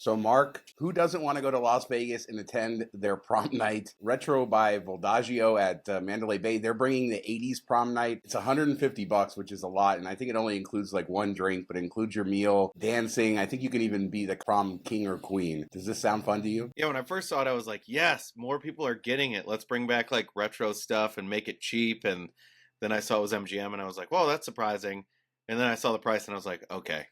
So, Mark, who doesn't want to go to Las Vegas and attend their prom night? Retro by Voldagio at Mandalay Bay. They're bringing the 80s prom night. It's $150, which is a lot. And I think it only includes like one drink, but it includes your meal, dancing. I think you can even be the prom king or queen. Does this sound fun to you? Yeah, when I first saw it, I was like, yes, more people are getting it. Let's bring back like retro stuff and make it cheap. And then I saw it was MGM and I was like, whoa, that's surprising. And then I saw the price and I was like, okay.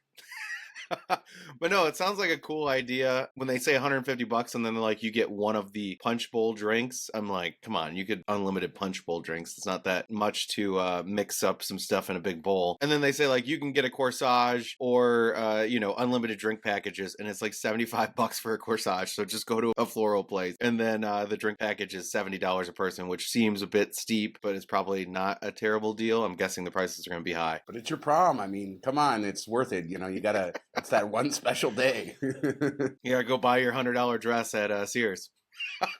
But no, it sounds like a cool idea. When they say $150 and then they're like you get one of the punch bowl drinks, I'm like, come on, you could unlimited punch bowl drinks. It's not that much to mix up some stuff in a big bowl. And then they say like you can get a corsage or unlimited drink packages, and it's like $75 for a corsage. So just go to a floral place, and then the drink package is $70 a person, which seems a bit steep, but it's probably not a terrible deal. I'm guessing the prices are going to be high. But it's your prom. I mean, come on, it's worth it. You know, you gotta. It's that one special day. You gotta go buy your $100 dress at Sears. So,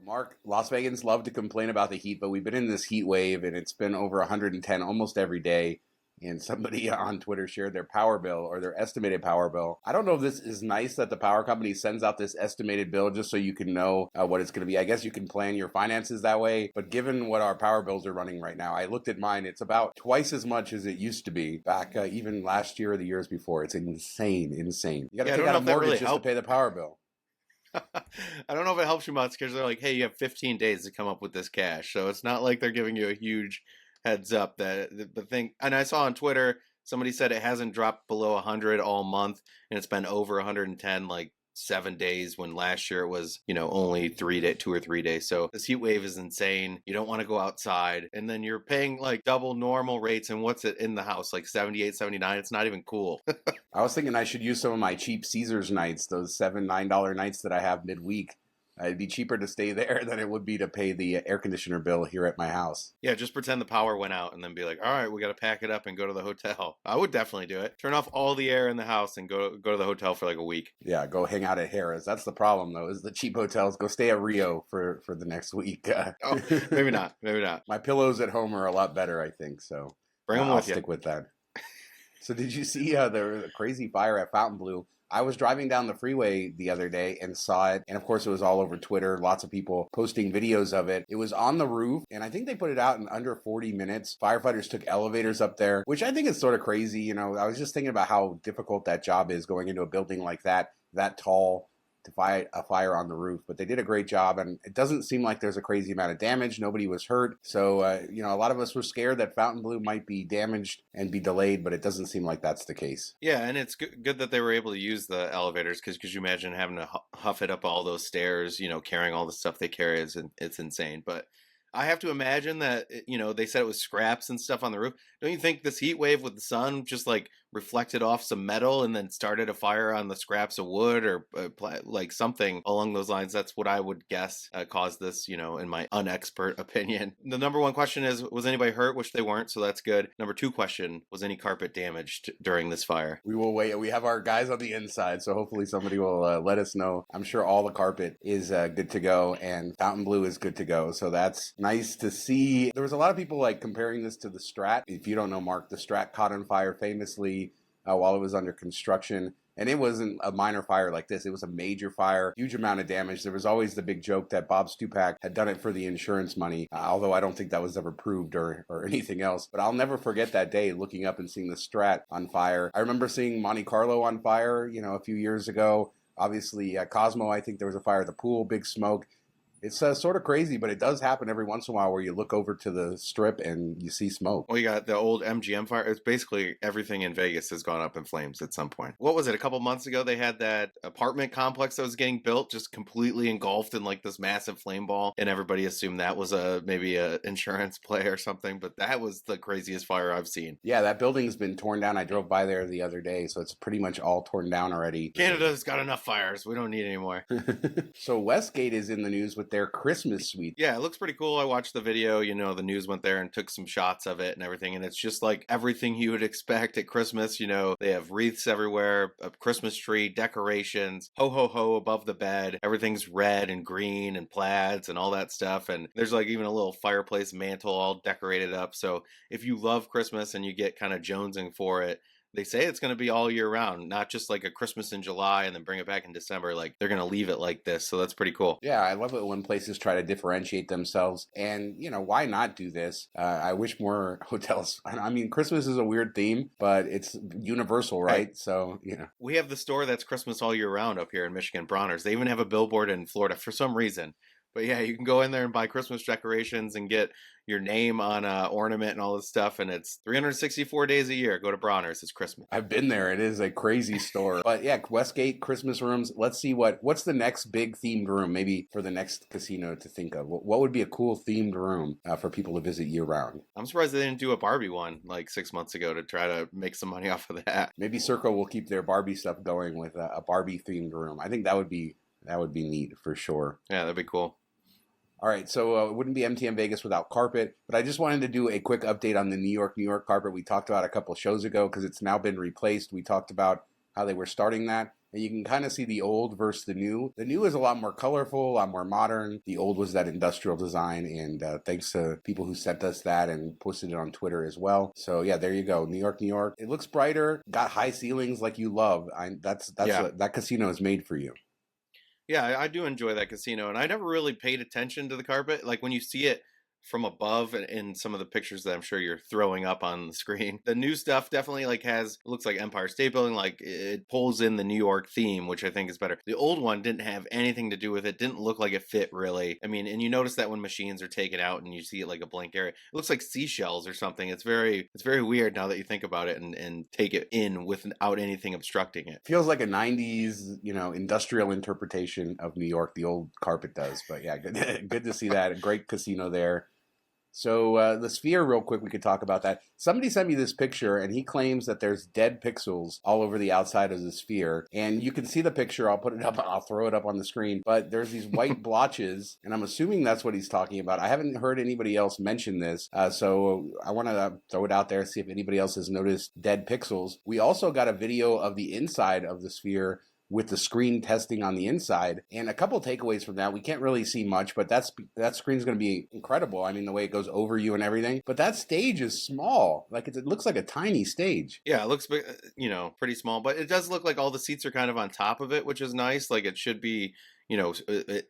Mark, Las Vegans love to complain about the heat, but we've been in this heat wave, and it's been over 110 almost every day. And somebody on Twitter shared their power bill or their estimated power bill. I don't know if this is nice that the power company sends out this estimated bill just so you can know what it's going to be. I guess you can plan your finances that way. But given what our power bills are running right now, I looked at mine. It's about twice as much as it used to be back even last year or the years before. It's insane. You got to take out a mortgage just to pay the power bill. I don't know if it helps you much because they're like, hey, you have 15 days to come up with this cash. So it's not like they're giving you a huge heads up that the thing. And I saw on Twitter, somebody said it hasn't dropped below 100 all month, and it's been over 110 like 7 days, when last year it was, only 2 or 3 days. So this heat wave is insane. You don't want to go outside, and then you're paying like double normal rates. And what's it in the house? Like 78, 79. It's not even cool. I was thinking I should use some of my cheap Caesars nights, those $7, $9 nights that I have midweek. It'd be cheaper to stay there than it would be to pay the air conditioner bill here at my house. Yeah, just pretend the power went out and then be like, all right, we got to pack it up and go to the hotel. I would definitely do it. Turn off all the air in the house and go to the hotel for like a week. Yeah, go hang out at Harrah's. That's the problem, though, is the cheap hotels. Go stay at Rio for the next week. Oh, maybe not. Maybe not. My pillows at home are a lot better, I think. So bring them I'll with you. Stick with that. So did you see the crazy fire at Fontainebleau? I was driving down the freeway the other day and saw it. And of course, it was all over Twitter. Lots of people posting videos of it. It was on the roof, and I think they put it out in under 40 minutes. Firefighters took elevators up there, which I think is sort of crazy. I was just thinking about how difficult that job is, going into a building like that tall, to fight a fire on the roof. But they did a great job, and it doesn't seem like there's a crazy amount of damage. Nobody was hurt. So, a lot of us were scared that Fontainebleau might be damaged and be delayed, but it doesn't seem like that's the case. Yeah, and it's good that they were able to use the elevators, because could you imagine having to huff it up all those stairs, carrying all the stuff they carry? It's insane. But I have to imagine that, they said it was scraps and stuff on the roof. Don't you think this heat wave with the sun just like reflected off some metal and then started a fire on the scraps of wood or like something along those lines? That's what I would guess caused this, in my unexpert opinion. The number one question is, was anybody hurt? Which they weren't, so that's good. Number two question, was any carpet damaged during this fire? We will wait. We have our guys on the inside, so hopefully somebody will let us know. I'm sure all the carpet is good to go, and Fontainebleau is good to go, so that's nice to see. There was a lot of people like comparing this to the Strat. If you don't know, Mark, the Strat caught on fire famously while it was under construction. And it wasn't a minor fire like this. It was a major fire, huge amount of damage. There was always the big joke that Bob Stupak had done it for the insurance money, although I don't think that was ever proved or anything else. But I'll never forget that day looking up and seeing the Strat on fire. I remember seeing Monte Carlo on fire, a few years ago. Obviously, Cosmo, I think there was a fire at the pool, big smoke. It's sort of crazy, but it does happen every once in a while where you look over to the strip and you see smoke. Well, you got the old MGM fire. It's basically everything in Vegas has gone up in flames at some point. What was it? A couple months ago, they had that apartment complex that was getting built just completely engulfed in like this massive flame ball. And everybody assumed that was maybe a insurance play or something. But that was the craziest fire I've seen. Yeah, that building's been torn down. I drove by there the other day, so it's pretty much all torn down already. Canada's got enough fires. We don't need any more. So Westgate is in the news with with their Christmas suite. Yeah, it looks pretty cool. I watched the video, the news went there and took some shots of it and everything. And it's just like everything you would expect at Christmas. They have wreaths everywhere, a Christmas tree, decorations, ho, ho, ho above the bed. Everything's red and green and plaids and all that stuff. And there's like even a little fireplace mantle all decorated up. So if you love Christmas and you get kind of jonesing for it, they say it's going to be all year round, not just like a Christmas in July and then bring it back in December. Like they're going to leave it like this. So that's pretty cool. Yeah, I love it when places try to differentiate themselves. And, why not do this? I wish more hotels. I mean, Christmas is a weird theme, but it's universal, right? So, We have the store that's Christmas all year round up here in Michigan, Bronner's. They even have a billboard in Florida for some reason. But yeah, you can go in there and buy Christmas decorations and get your name on an ornament and all this stuff. And it's 364 days a year. Go to Bronner's. It's Christmas. I've been there. It is a crazy store. But yeah, Westgate Christmas rooms. Let's see what's the next big themed room maybe for the next casino to think of. What would be a cool themed room for people to visit year round? I'm surprised they didn't do a Barbie one like 6 months ago to try to make some money off of that. Maybe Circo will keep their Barbie stuff going with a Barbie themed room. I think that would be neat for sure. Yeah, that'd be cool. All right, so it wouldn't be MTM Vegas without carpet, but I just wanted to do a quick update on the New York carpet we talked about a couple of shows ago because it's now been replaced. We talked about how they were starting that, and you can kind of see the old versus the new. The new is a lot more colorful, a lot more modern. The old was that industrial design, and thanks to people who sent us that and posted it on Twitter as well. So yeah, there you go, New York. It looks brighter, got high ceilings like you love. That casino is made for you. Yeah, I do enjoy that casino, and I never really paid attention to the carpet. Like when you see it from above in some of the pictures that I'm sure you're throwing up on the screen, the new stuff definitely looks like Empire State Building, like it pulls in the New York theme, which I think is better. The old one didn't have anything to do with it, didn't look like it fit really. I mean, and you notice that when machines are taken out and you see it like a blank area, it looks like seashells or something. It's very weird now that you think about it and take it in without anything obstructing it. Feels like a 90s, industrial interpretation of New York, the old carpet does. But yeah, good to see that. A great casino there. So the Sphere, real quick, we could talk about that. Somebody sent me this picture, and he claims that there's dead pixels all over the outside of the Sphere. And you can see the picture. I'll put it up. I'll throw it up on the screen. But there's these white blotches, and I'm assuming that's what he's talking about. I haven't heard anybody else mention this, so I want to throw it out there, see if anybody else has noticed dead pixels. We also got a video of the inside of the Sphere with the screen testing on the inside. And a couple takeaways from that. We can't really see much, but that screen's going to be incredible. I mean, the way it goes over you and everything. But that stage is small. Like it looks like a tiny stage. Yeah, it looks, pretty small. But it does look like all the seats are kind of on top of it, which is nice. Like it should be,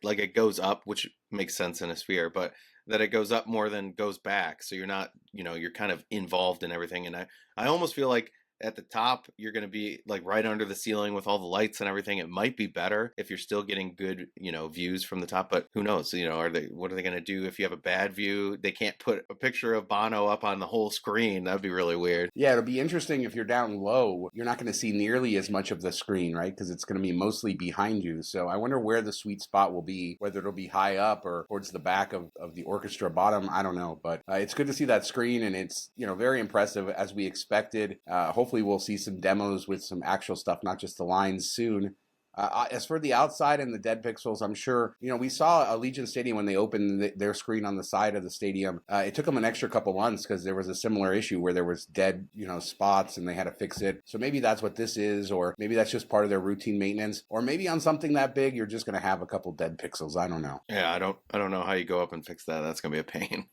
like it goes up, which makes sense in a Sphere. But that it goes up more than goes back. So you're not, you're kind of involved in everything. And I almost feel like at the top, you're going to be like right under the ceiling with all the lights and everything. It might be better if you're still getting good, views from the top, but who knows? What are they going to do if you have a bad view? They can't put a picture of Bono up on the whole screen. That'd be really weird. Yeah, it'll be interesting if you're down low. You're not going to see nearly as much of the screen, right? Because it's going to be mostly behind you. So I wonder where the sweet spot will be, whether it'll be high up or towards the back of the orchestra bottom. I don't know, but it's good to see that screen, and it's, very impressive as we expected. Hopefully we'll see some demos with some actual stuff, not just the lines soon. As for the outside and the dead pixels, I'm sure, we saw Allegiant Stadium when they opened their screen on the side of the stadium. It took them an extra couple months because there was a similar issue where there was dead, spots and they had to fix it. So maybe that's what this is, or maybe that's just part of their routine maintenance, or maybe on something that big, you're just going to have a couple dead pixels. I don't know. Yeah, I don't know how you go up and fix that. That's going to be a pain.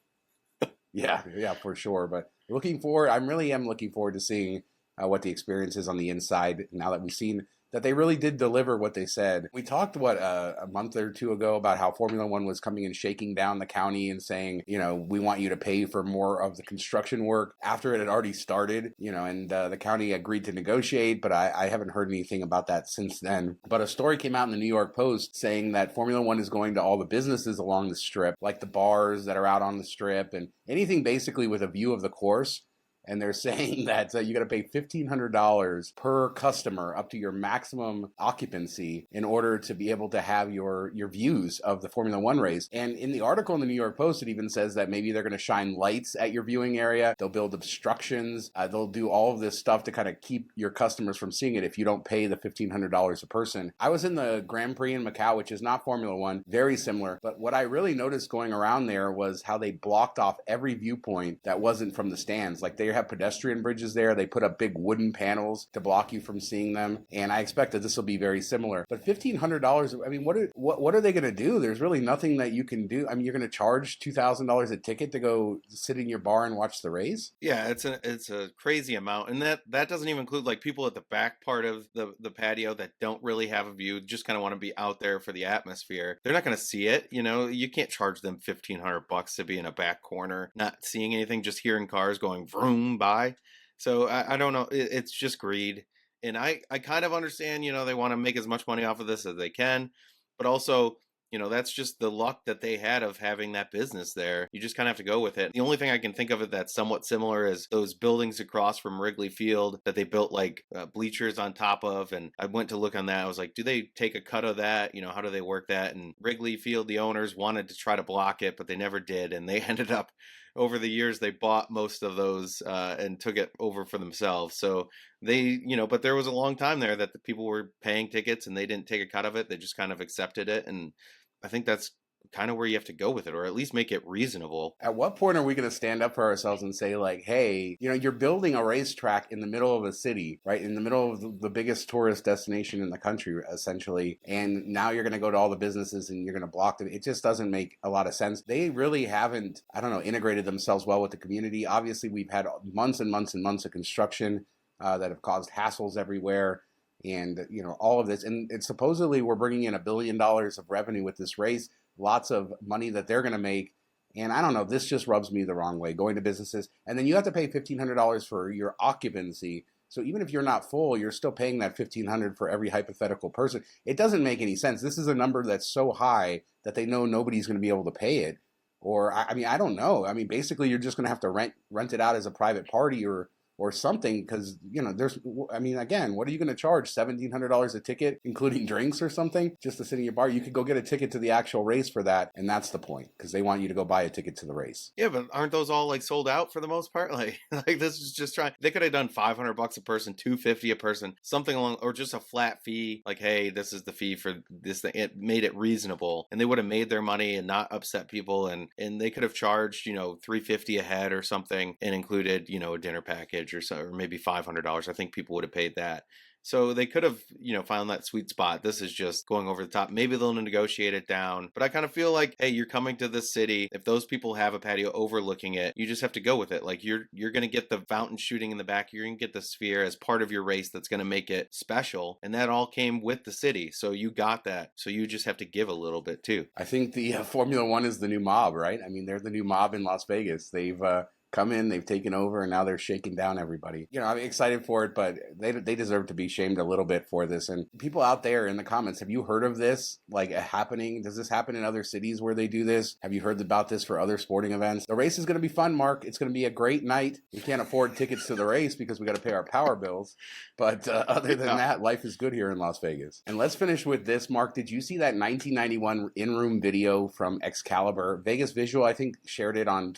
Yeah, for sure. But I really am looking forward to seeing what the experience is on the inside now that we've seen that they really did deliver what they said. We talked, a month or two ago about how Formula One was coming and shaking down the county and saying, we want you to pay for more of the construction work after it had already started, and the county agreed to negotiate, but I haven't heard anything about that since then. But a story came out in the New York Post saying that Formula One is going to all the businesses along the strip, like the bars that are out on the strip and anything basically with a view of the course. and they're saying that you got to pay $1,500 per customer up to your maximum occupancy in order to be able to have your views of the Formula One race. And in the article in the New York Post, it even says that maybe they're going to shine lights at your viewing area. They'll build obstructions. They'll do all of this stuff to kind of keep your customers from seeing it if you don't pay the $1,500 a person. I was in the Grand Prix in Macau, which is not Formula One, very similar. But what I really noticed going around there was how they blocked off every viewpoint that wasn't from the stands. Like they have pedestrian bridges there. They put up big wooden panels to block you from seeing them. And I expect that this will be very similar. But $1,500, I mean, what are they going to do? There's really nothing that you can do. I mean, you're going to charge $2,000 a ticket to go sit in your bar and watch the race? Yeah, it's a crazy amount. And that doesn't even include like people at the back part of the patio that don't really have a view, just kind of want to be out there for the atmosphere. They're not going to see it. You know, you can't charge them $1,500 to be in a back corner, not seeing anything, just hearing cars going vroom by. So I don't know. It's just greed. And I kind of understand, you know, they want to make as much money off of this as they can, but also, you know, that's just the luck that they had of having that business there. You just kind of have to go with it. The only thing I can think of it that's somewhat similar is those buildings across from Wrigley Field that they built like bleachers on top of. And I went to look on that. I was like, do they take a cut of that? You know, how do they work that? And Wrigley Field, the owners wanted to try to block it, but they never did. And they ended up, over the years, they bought most of those and took it over for themselves. So they, you know, but there was a long time there that the people were paying tickets and they didn't take a cut of it. They just kind of accepted it. And I think that's kind of where you have to go with it, or at least make it reasonable. At what point are we going to stand up for ourselves and say, like, hey, you know, you're building a racetrack in the middle of a city, right? In the middle of the biggest tourist destination in the country, essentially. And now you're going to go to all the businesses and you're going to block them. It just doesn't make a lot of sense. They really haven't, I don't know, integrated themselves well with the community. Obviously, we've had months and months and months of construction that have caused hassles everywhere. And, you know, all of this. And supposedly we're bringing in $1 billion of revenue with this race. Lots of money that they're going to make. And I don't know, this just rubs me the wrong way, going to businesses. And then you have to pay $1,500 for your occupancy. So even if you're not full, you're still paying that $1,500 for every hypothetical person. It doesn't make any sense. This is a number that's so high that they know nobody's going to be able to pay it. Or, I mean, I don't know. I mean, basically, you're just going to have to rent it out as a private party or something, because, you know, I mean, again, what are you going to charge? $1,700 a ticket, including drinks or something, just to sit in your bar? You could go get a ticket to the actual race for that, and that's the point, because they want you to go buy a ticket to the race. Yeah, but aren't those all like sold out for the most part? Like this is just trying. They could have done $500 a person, $250 a person, something along, or just a flat fee. Like, hey, this is the fee for this thing. It made it reasonable, and they would have made their money and not upset people. And they could have charged, you know, $350 a head or something, and included, you know, a dinner package or so, or maybe $500. I think people would have paid that. So they could have, you know, found that sweet spot. This is just going over the top. Maybe they'll negotiate it down. But I kind of feel like, hey, you're coming to this city. If those people have a patio overlooking it, you just have to go with it. Like you're going to get the fountain shooting in the back. You're going to get the sphere as part of your race that's going to make it special. And that all came with the city. So you got that. So you just have to give a little bit too. I think the Formula One is the new mob, right? I mean, they're the new mob in Las Vegas. They've come in, they've taken over, and now they're shaking down everybody. You know, I'm excited for it, but they deserve to be shamed a little bit for this. And people out there in the comments, have you heard of this, like, happening? Does this happen in other cities where they do this? Have you heard about this for other sporting events? The race is going to be fun, Mark. It's going to be a great night. We can't afford tickets to the race because we got to pay our power bills. But other than that, life is good here in Las Vegas. And let's finish with this, Mark. Did you see that 1991 in-room video from Excalibur? Vegas Visual, I think, shared it on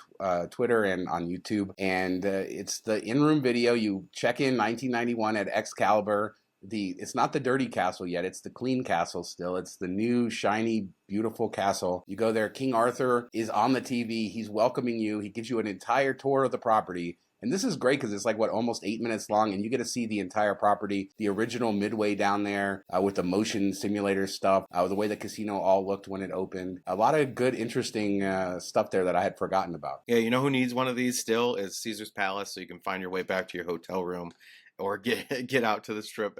Twitter and on YouTube. And it's the in-room video. You check in 1991 at Excalibur. It's not the dirty castle yet. It's the clean castle still. It's the new, shiny, beautiful castle. You go there. King Arthur is on the TV. He's welcoming you. He gives you an entire tour of the property. And this is great because it's like, almost 8 minutes long, and you get to see the entire property, the original Midway down there with the motion simulator stuff, the way the casino all looked when it opened. A lot of good, interesting stuff there that I had forgotten about. Yeah, you know who needs one of these still is Caesar's Palace, so you can find your way back to your hotel room or get out to the strip.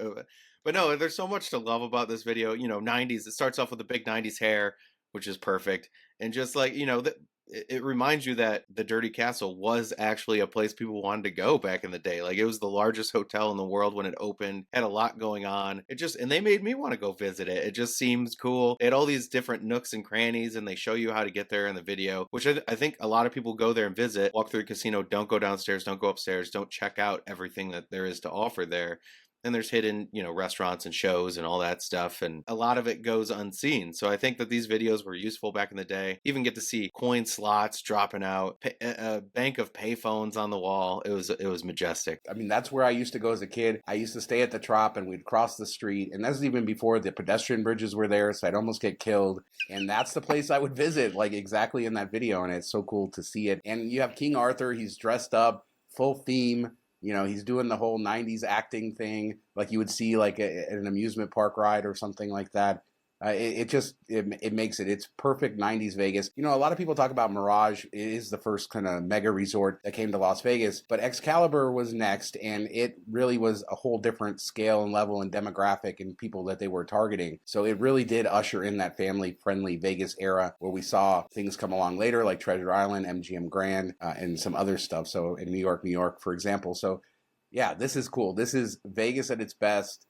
But no, there's so much to love about this video. You know, 90s, it starts off with the big 90s hair, which is perfect. And just like, you know, it reminds you that the Dirty Castle was actually a place people wanted to go back in the day. Like, it was the largest hotel in the world when it opened, had a lot going on. And they made me want to go visit it. It just seems cool. They had all these different nooks and crannies, and they show you how to get there in the video, which I think a lot of people go there and visit, walk through the casino, don't go downstairs, don't go upstairs, don't check out everything that there is to offer there. And there's hidden, restaurants and shows and all that stuff. And a lot of it goes unseen. So I think that these videos were useful back in the day. Even get to see coin slots dropping out, a bank of payphones on the wall. It was majestic. I mean, that's where I used to go as a kid. I used to stay at the Trop, and we'd cross the street. And that's even before the pedestrian bridges were there, so I'd almost get killed. And that's the place I would visit, like exactly in that video. And it's so cool to see it. And you have King Arthur. He's dressed up, full theme. He's doing the whole 90s acting thing like you would see like at an amusement park ride or something like that. It makes it's perfect 90s Vegas. A lot of people talk about Mirage. It is the first kind of mega resort that came to Las Vegas, but Excalibur was next, and it really was a whole different scale and level and demographic and people that they were targeting. So it really did usher in that family-friendly Vegas era where we saw things come along later like Treasure Island, MGM Grand, and some other stuff. So in New York, for example. So yeah, this is cool. This is Vegas at its best.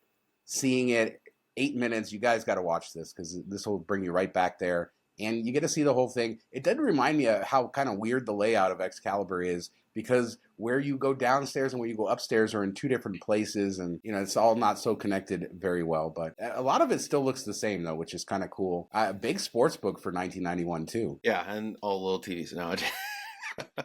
Seeing it 8 minutes, you guys got to watch this because this will bring you right back there. And you get to see the whole thing. It did remind me of how kind of weird the layout of Excalibur is, because where you go downstairs and where you go upstairs are in two different places. And, it's all not so connected very well. But a lot of it still looks the same, though, which is kind of cool. Big sports book for 1991, too. Yeah, and all little TVs nowadays.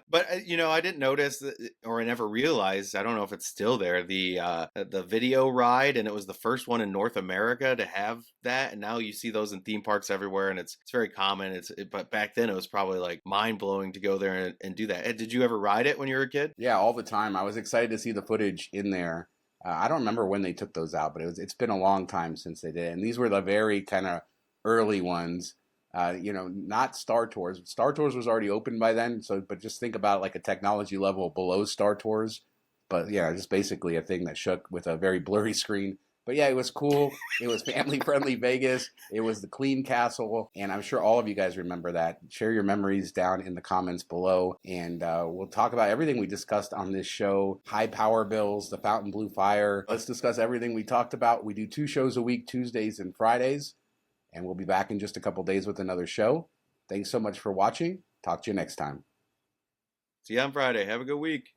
But I didn't notice or I never realized, I don't know if it's still there, the video ride, and it was the first one in North America to have that. And now you see those in theme parks everywhere, and it's very common. But back then it was probably like mind blowing to go there and do that. Ed, did you ever ride it when you were a kid? Yeah, all the time. I was excited to see the footage in there. I don't remember when they took those out, but it's been a long time since they did. And these were the very kind of early ones. Not Star Tours. Star Tours was already open by then, but just think about like a technology level below Star Tours. But yeah, just basically a thing that shook with a very blurry screen. But yeah, it was cool. It was family-friendly Vegas. It was the clean castle, and I'm sure all of you guys remember that. Share your memories down in the comments below, and we'll talk about everything we discussed on this show. High power bills, the Fontainebleau fire. Let's discuss everything we talked about. We do 2 shows a week, Tuesdays and Fridays. And we'll be back in just a couple days with another show. Thanks so much for watching. Talk to you next time. See you on Friday. Have a good week.